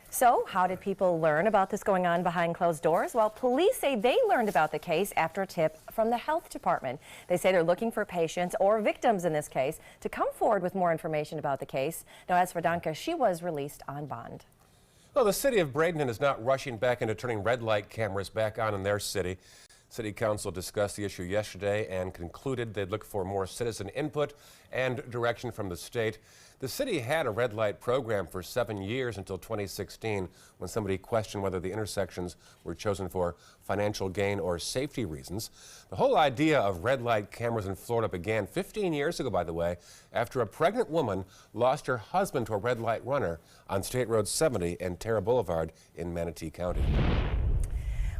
So, how did people learn about this going on behind closed doors? Well, police say they learned about the case after a tip from the health department. They say they're looking for patients or victims in this case to come forward with more information about the case. Now, as for Danka, she was released on bond. Well, the city of Bradenton is not rushing back into turning red light cameras back on in their city. City Council discussed the issue yesterday and concluded they'd look for more citizen input and direction from the state. The city had a red light program for 7 years until 2016 when somebody questioned whether the intersections were chosen for financial gain or safety reasons. The whole idea of red light cameras in Florida began 15 years ago, by the way, after a pregnant woman lost her husband to a red light runner on State Road 70 and Terra Boulevard in Manatee County.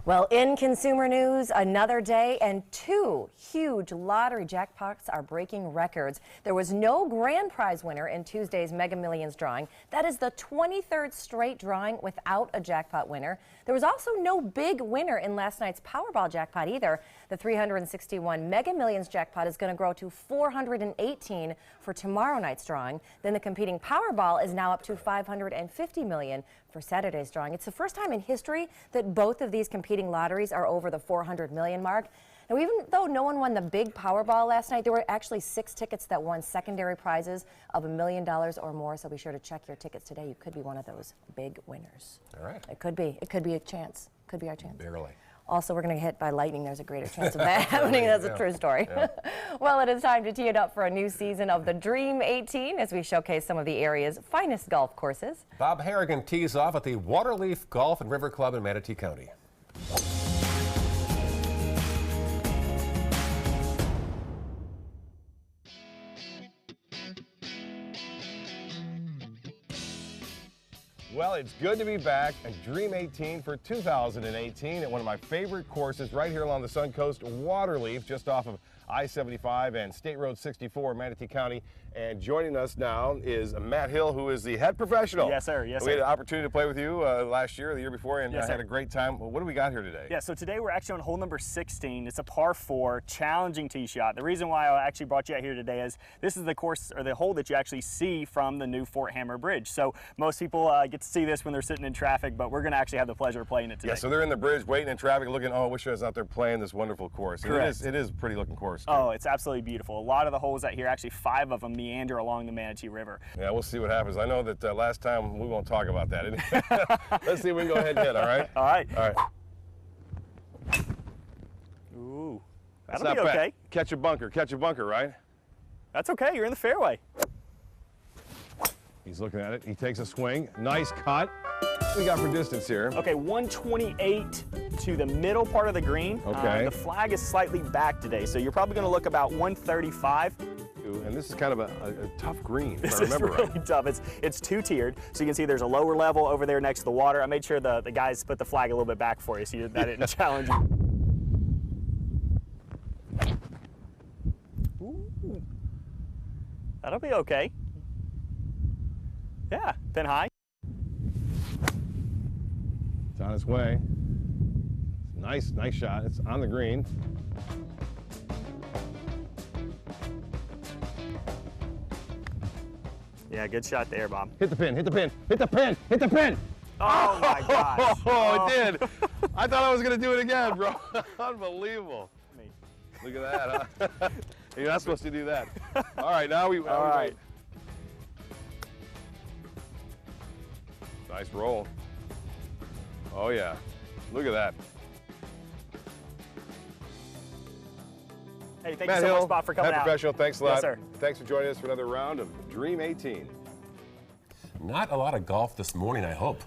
Well, in consumer news, another day and two huge lottery jackpots are breaking records. There was no grand prize winner in Tuesday's Mega Millions drawing. That is the 23rd straight drawing without a jackpot winner. There was also no big winner in last night's Powerball jackpot either. The 361 Mega Millions jackpot is going to grow to 418 for tomorrow night's drawing. Then the competing Powerball is now up to 550 million for Saturday's drawing. It's the first time in history that both of these competing lotteries are over the 400 million mark. Now, even though no one won the big Powerball last night, there were actually 6 tickets that won secondary prizes of $1 million or more. So be sure to check your tickets today. You could be one of those big winners. All right. It could be. It could be a chance. Could be our chance. Barely. Also, we're going to get hit by lightning. There's a greater chance of that happening. That's a true story. Well, it is time to tee it up for a new season of the Dream 18 as we showcase some of the area's finest golf courses. Bob Harrigan tees off at the Waterleaf Golf and River Club in Manatee County. Well, it's good to be back at Dream 18 for 2018 at one of my favorite courses right here along the Suncoast, Waterleaf, just off of I-75 and State Road 64, Manatee County. And joining us now is Matt Hill, who is the head professional. Yes, sir. Yes, sir. We had an opportunity to play with you last year or the year before, and yes, I had a great time. Well, what do we got here today? Yeah, so today we're actually on hole number 16. It's a par 4, challenging tee shot. The reason why I actually brought you out here today is this is the course, or the hole that you actually see from the new Fort Hammer Bridge. So most people get to see this when they're sitting in traffic, but we're going to actually have the pleasure of playing it today. Yeah, so they're in the bridge, waiting in traffic, looking, oh, I wish I was out there playing this wonderful course. Correct. It is a pretty looking course, too. Oh, it's absolutely beautiful. A lot of the holes out here, actually 5 of them, meander along the Manatee River. Yeah, we'll see what happens. I know that last time we won't talk about that. Let's see if we can go ahead and hit, all right? All right. All right. Ooh, That's that'll not be bad. okay. Catch a bunker, right? That's okay, you're in the fairway. He's looking at it. He takes a swing. Nice cut. What we got for distance here? Okay, 128 to the middle part of the green. Okay. The flag is slightly back today, so you're probably going to look about 135. And this is kind of a tough green, This if I remember is really right. tough. It's 2-tiered, so you can see there's a lower level over there next to the water. I made sure the guys put the flag a little bit back for you so that didn't challenge you. Ooh. That'll be okay. Yeah, pin high. It's on its way. Nice shot. It's on the green. Yeah, good shot there, Bob. Hit the pin, hit the pin, hit the pin, hit the pin! Oh my gosh. Oh, it did. I thought I was going to do it again, bro. Unbelievable. Look at that, huh? You're not supposed to do that. All right, now we... All right. Nice roll. Oh, yeah. Look at that. Hey, thank Matt you so Hill, much, Bob, for coming head out. professional, thanks a lot. Yes, sir. Thanks for joining us for another round of Dream 18. Not a lot of golf this morning, I hope.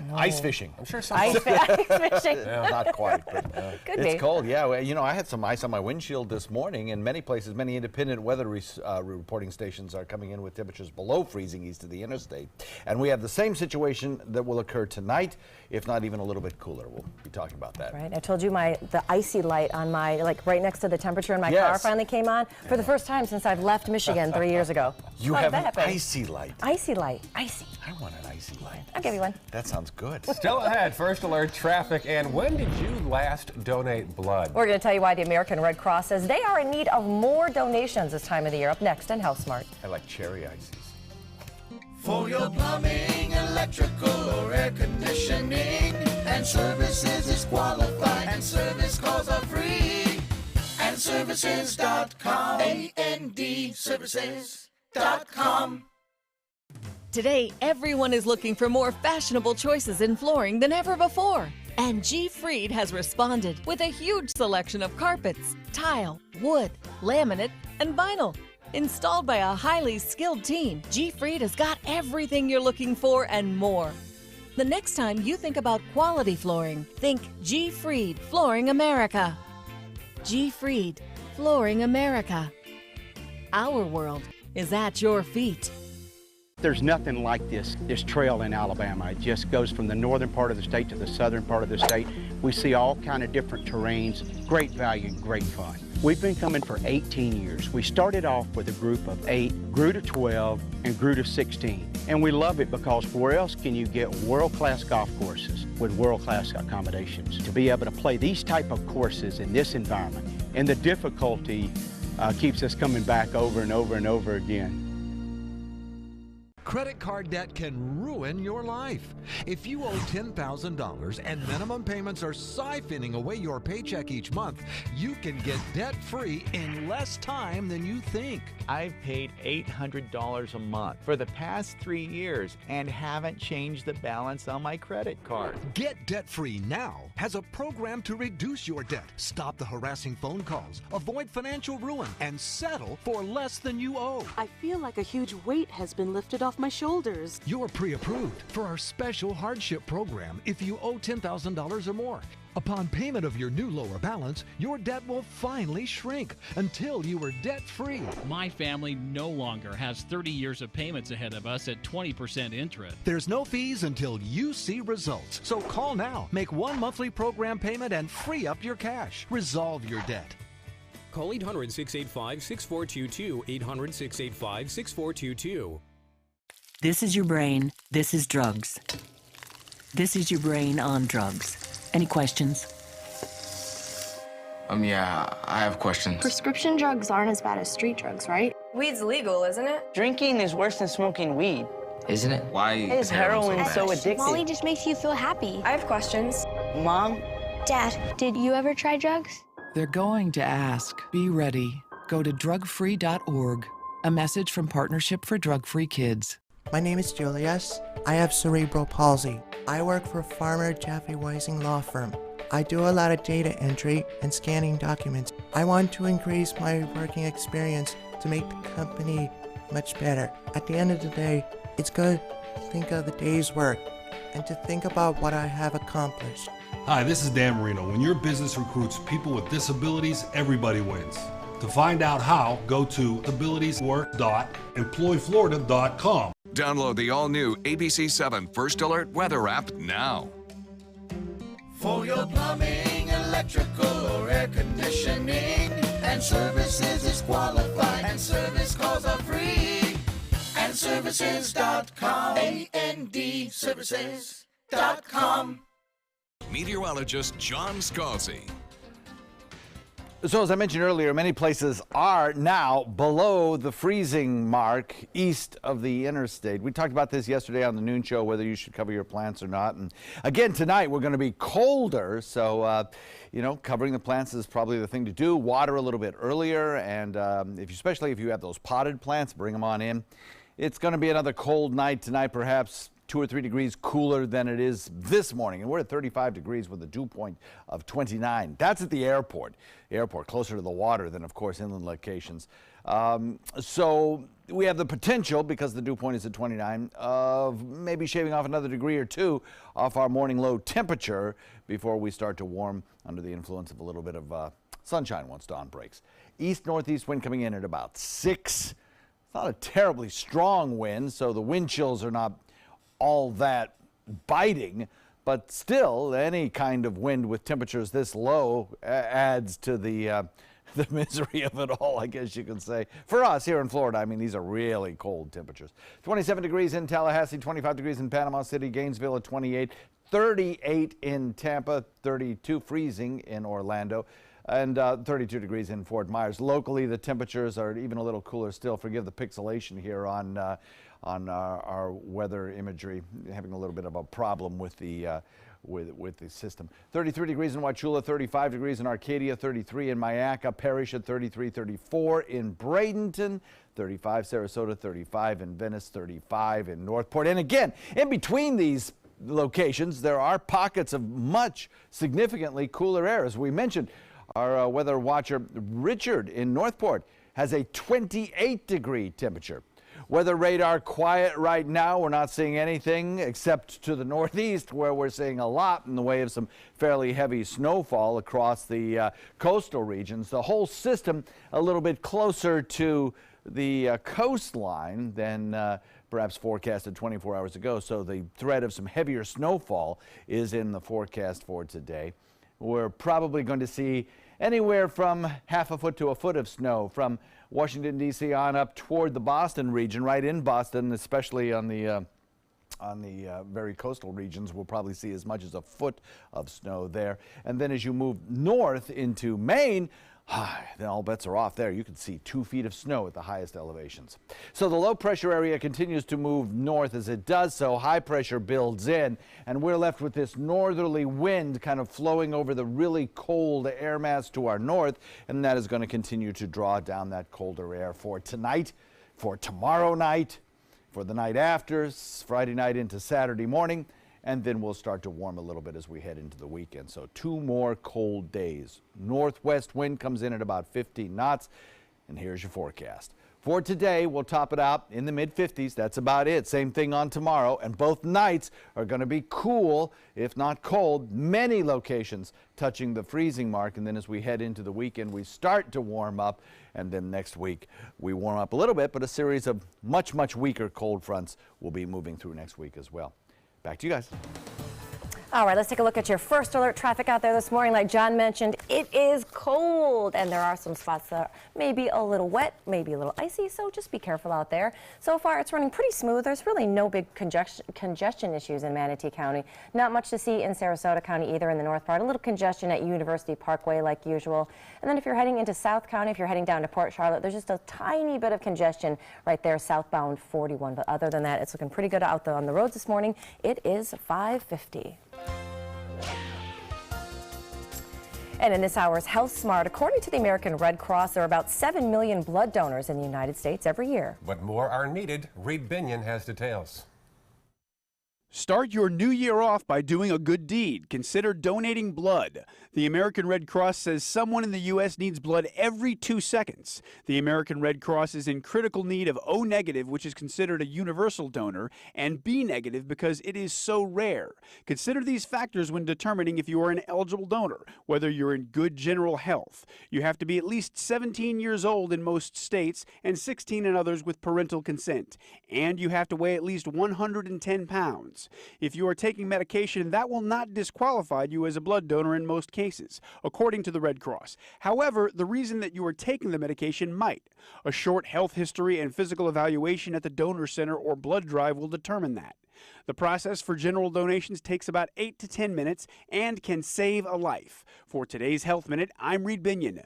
No. Ice fishing. I'm sure some Ice fishing. Yeah, not quite, but Could it's be. cold. Yeah, well, you know, I had some ice on my windshield this morning. In many places, many independent weather reporting stations are coming in with temperatures below freezing east of the interstate. And we have the same situation that will occur tonight, if not even a little bit cooler. We'll be talking about that. Right. I told you the icy light on my, like right next to the temperature in my car finally came on for the first time since I've left Michigan 3 years ago. You have an icy light. Icy light. Icy. I want an icy light. I'll give you one. That sounds good. Still ahead, first alert traffic, and when did you last donate blood? We're going to tell you why the American Red Cross says they are in need of more donations this time of the year. Up next on House Smart. I like cherry ices. For your plumbing, electrical, or air conditioning, and services is qualified, and service calls are free. And services.com, A-N-D, services.com. Today, everyone is looking for more fashionable choices in flooring than ever before. And G. Fried has responded with a huge selection of carpets, tile, wood, laminate, and vinyl. Installed by a highly skilled team, G. Fried has got everything you're looking for and more. The next time you think about quality flooring, think G. Fried Flooring America. G. Fried Flooring America. Our world is at your feet. There's nothing like this trail in Alabama. It just goes from the northern part of the state to the southern part of the state. We see all kind of different terrains, great value, great fun. We've been coming for 18 years. We started off with a group of 8, grew to 12, and grew to 16. And we love it because where else can you get world-class golf courses with world-class accommodations? To be able to play these type of courses in this environment, and the difficulty keeps us coming back over and over and over again. Credit card debt can ruin your life. If you owe $10,000 and minimum payments are siphoning away your paycheck each month, you can get debt-free in less time than you think. I've paid $800 a month for the past 3 years and haven't changed the balance on my credit card. Get debt-free now has a program to reduce your debt, stop the harassing phone calls, avoid financial ruin, and settle for less than you owe. I feel like a huge weight has been lifted off my shoulders. You're pre-approved for our special hardship program if you owe $10,000 or more. Upon payment of your new lower balance, your debt will finally shrink until you are debt-free. My family no longer has 30 years of payments ahead of us at 20% interest. There's no fees until you see results. So call now, make one monthly program payment, and free up your cash. Resolve your debt. Call 800-685-6422, 800-685-6422. This is your brain. This is drugs. This is your brain on drugs. Any questions? Yeah, I have questions. Prescription drugs aren't as bad as street drugs, right? Weed's legal, isn't it? Drinking is worse than smoking weed. Isn't it? Why is heroin so addictive? Molly just makes you feel happy. I have questions. Mom? Dad, did you ever try drugs? They're going to ask. Be ready. Go to drugfree.org. A message from Partnership for Drug-Free Kids. My name is Julius. I have cerebral palsy. I work for Farmer Jeffrey Weising Law Firm. I do a lot of data entry and scanning documents. I want to increase my working experience to make the company much better. At the end of the day, it's good to think of the day's work and to think about what I have accomplished. Hi, this is Dan Marino. When your business recruits people with disabilities, everybody wins. To find out how, go to abilitieswork.employflorida.com. Download the all-new ABC 7 First Alert Weather app now. For your plumbing, electrical, or air conditioning, and services is qualified, and service calls are free. And services.com, A-N-D, services.com. Meteorologist John Scalzi. So as I mentioned earlier, many places are now below the freezing mark east of the interstate. We talked about this yesterday on the noon show, whether you should cover your plants or not. And again, tonight we're going to be colder. So, covering the plants is probably the thing to do. Water a little bit earlier. And especially if you have those potted plants, bring them on in. It's going to be another cold night tonight, perhaps 2 or 3 degrees cooler than it is this morning. And we're at 35 degrees with a dew point of 29. That's at the airport. Closer to the water than, of course, inland locations. So we have the potential, because the dew point is at 29, of maybe shaving off another degree or 2 off our morning low temperature before we start to warm under the influence of a little bit of sunshine once dawn breaks. East-northeast wind coming in at about 6. It's not a terribly strong wind, so the wind chills are not all that biting, but still any kind of wind with temperatures this low adds to the misery of it all, I guess you could say. For us here in Florida, I mean, these are really cold temperatures. 27 degrees in Tallahassee, 25 degrees in Panama City, Gainesville at 28, 38 in Tampa, 32 freezing in Orlando, and 32 degrees in Fort Myers. Locally, the temperatures are even a little cooler still. Forgive the pixelation here on our weather imagery, having a little bit of a problem with the system. 33 degrees in Wauchula, 35 degrees in Arcadia, 33 in Mayaca Parish at 33, 34 in Bradenton, 35 Sarasota, 35 in Venice, 35 in Northport. And again, in between these locations, there are pockets of much significantly cooler air. As we mentioned, our weather watcher Richard in Northport has a 28-degree temperature. Weather radar quiet right now. We're not seeing anything except to the northeast, where we're seeing a lot in the way of some fairly heavy snowfall across the coastal regions. The whole system a little bit closer to the coastline than perhaps forecasted 24 hours ago. So the threat of some heavier snowfall is in the forecast for today. We're probably going to see anywhere from half a foot to a foot of snow from Washington, D.C. on up toward the Boston region. Right in Boston, especially on the very coastal regions, we'll probably see as much as a foot of snow there. And then as you move north into Maine, Then all bets are off there. You can see 2 feet of snow at the highest elevations. So the low pressure area continues to move north. As it does so, high pressure builds in, and we're left with this northerly wind kind of flowing over the really cold air mass to our north, and that is going to continue to draw down that colder air for tonight, for tomorrow night, for the night after, Friday night into Saturday morning, and then we'll start to warm a little bit as we head into the weekend. So 2 more cold days. Northwest wind comes in at about 15 knots, and here's your forecast. For today, we'll top it out in the mid-50s. That's about it. Same thing on tomorrow, and both nights are going to be cool, if not cold. Many locations touching the freezing mark, and then as we head into the weekend, we start to warm up, and then next week we warm up a little bit, but a series of much, much weaker cold fronts will be moving through next week as well. Back to you guys. All right, let's take a look at your first alert traffic out there this morning. Like John mentioned, it is cold, and there are some spots that may be a little wet, maybe a little icy, so just be careful out there. So far, it's running pretty smooth. There's really no big congestion issues in Manatee County. Not much to see in Sarasota County either in the north part. A little congestion at University Parkway like usual. And then if you're heading into South County, if you're heading down to Port Charlotte, there's just a tiny bit of congestion right there southbound 41. But other than that, it's looking pretty good out there on the roads this morning. It is 5:50. And in this hour's Health Smart, according to the American Red Cross, there are about 7 million blood donors in the United States every year. But more are needed. Reed Binion has details. Start your new year off by doing a good deed. Consider donating blood. The American Red Cross says someone in the U.S. needs blood every 2 seconds. The American Red Cross is in critical need of O negative, which is considered a universal donor, and B negative because it is so rare. Consider these factors when determining if you are an eligible donor, whether you're in good general health. You have to be at least 17 years old in most states and 16 in others with parental consent. And you have to weigh at least 110 pounds. If you are taking medication, that will not disqualify you as a blood donor in most cases, according to the Red Cross. However, the reason that you are taking the medication might. A short health history and physical evaluation at the donor center or blood drive will determine that. The process for general donations takes about 8 to 10 minutes and can save a life. For today's Health Minute, I'm Reed Binion.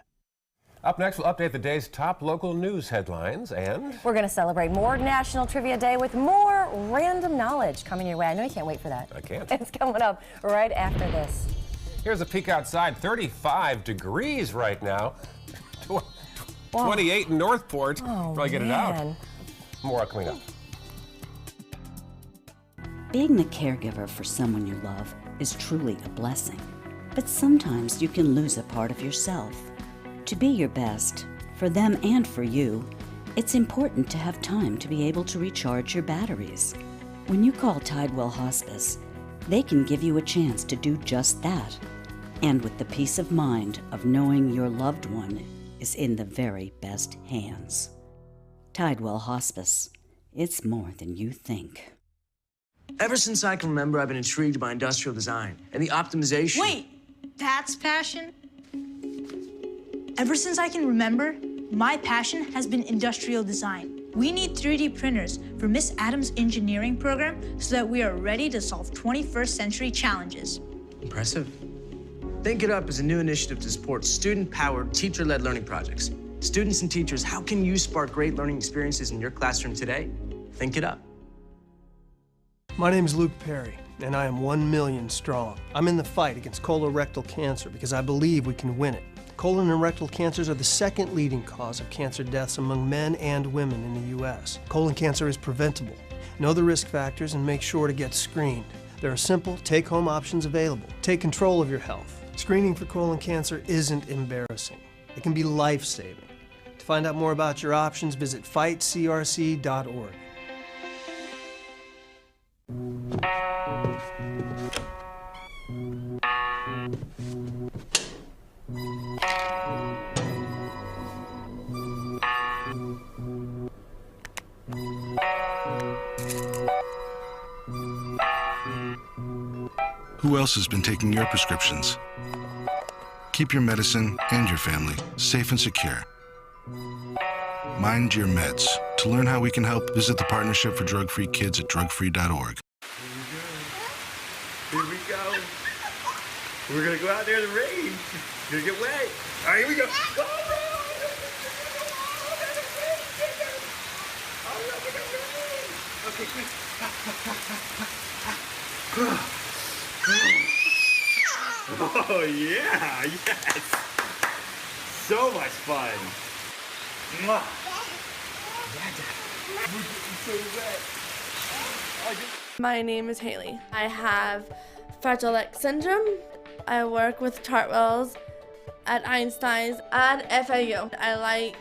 Up next, we'll update the day's top local news headlines, and we're going to celebrate more National Trivia Day with more random knowledge coming your way. I know you can't wait for that. I can't. It's coming up right after this. Here's a peek outside. 35 degrees right now. 28 in Northport. Oh, probably get it out. More coming up. Being the caregiver for someone you love is truly a blessing. But sometimes you can lose a part of yourself. To be your best, for them and for you, it's important to have time to be able to recharge your batteries. When you call Tidewell Hospice, they can give you a chance to do just that. And with the peace of mind of knowing your loved one is in the very best hands. Tidewell Hospice. It's more than you think. Ever since I can remember, I've been intrigued by industrial design and the optimization. Wait, that's passion? Ever since I can remember, my passion has been industrial design. We need 3D printers for Miss Adams' engineering program so that we are ready to solve 21st century challenges. Impressive. Think It Up is a new initiative to support student-powered, teacher-led learning projects. Students and teachers, how can you spark great learning experiences in your classroom today? Think It Up. My name is Luke Perry, and I am 1 million strong. I'm in the fight against colorectal cancer because I believe we can win it. Colon and rectal cancers are the second leading cause of cancer deaths among men and women in the U.S. Colon cancer is preventable. Know the risk factors and make sure to get screened. There are simple, take-home options available. Take control of your health. Screening for colon cancer isn't embarrassing. It can be life-saving. To find out more about your options, visit fightcrc.org. Who else has been taking your prescriptions? Keep your medicine and your family safe and secure. Mind your meds. To learn how we can help, visit the Partnership for Drug-Free Kids at drugfree.org. Here we go. We're gonna go out there in the rain. Gonna get wet. All right, here we go. Okay, quick. Oh yeah, yes. So much fun. Mwah. My name is Haley. I have Fragile X syndrome. I work with Chartwells at Einstein's and FAU. I like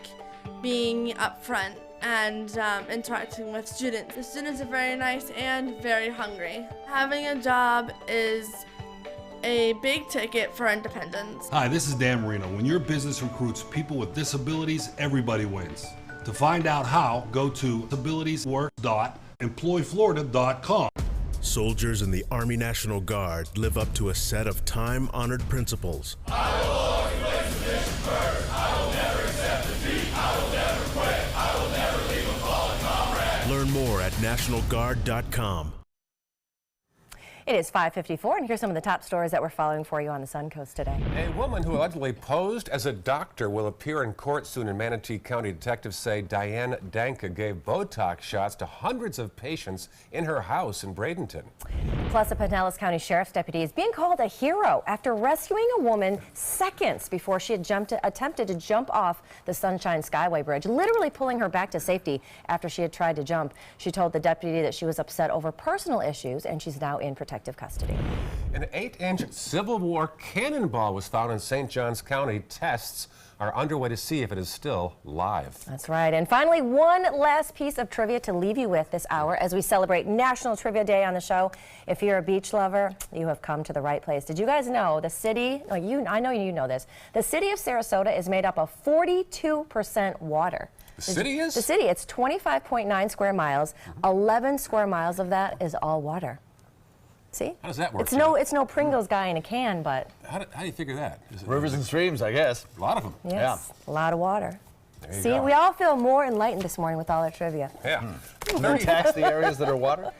being up front and interacting with students. The students are very nice and very hungry. Having a job is a big ticket for independence. Hi, this is Dan Marino. When your business recruits people with disabilities, everybody wins. To find out how, go to disabilitieswork.employflorida.com. Soldiers in the Army National Guard live up to a set of time-honored principles. I will always place the mission first. I will never accept defeat. I will never quit. I will never leave a fallen comrade. Learn more at nationalguard.com. It is 5:54, and here's some of the top stories that we're following for you on the Suncoast today. A woman who allegedly posed as a doctor will appear in court soon in Manatee County. Detectives say Diane Danka gave Botox shots to hundreds of patients in her house in Bradenton. Plus, a Pinellas County Sheriff's deputy is being called a hero after rescuing a woman seconds before she had attempted to jump off the Sunshine Skyway Bridge, literally pulling her back to safety after she had tried to jump. She told the deputy that she was upset over personal issues, and she's now in protective custody. An 8-inch Civil War cannonball was found in St. Johns County. Tests are underway to see if it is still live. That's right. And finally, one last piece of trivia to leave you with this hour as we celebrate National Trivia Day on the show. If you're a beach lover, you have come to the right place. Did you guys know the city, I know you know this, the city of Sarasota is made up of 42% water. The city is? The city, it's 25.9 square miles. 11 square miles of that is all water. See? How does that work? It's no Pringles guy in a can, but... How do you figure that? Rivers and streams, I guess. A lot of them. Yes, a lot of water. There you See, go. we all feel more enlightened this morning with all our trivia. Yeah. Don't tax the areas that are water.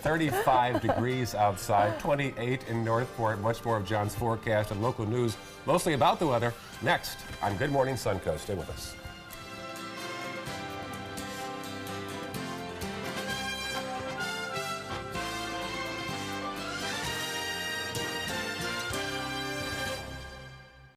35 degrees outside, 28 in Northport. Much more of John's forecast and local news, mostly about the weather, next on Good Morning Suncoast. Stay with us.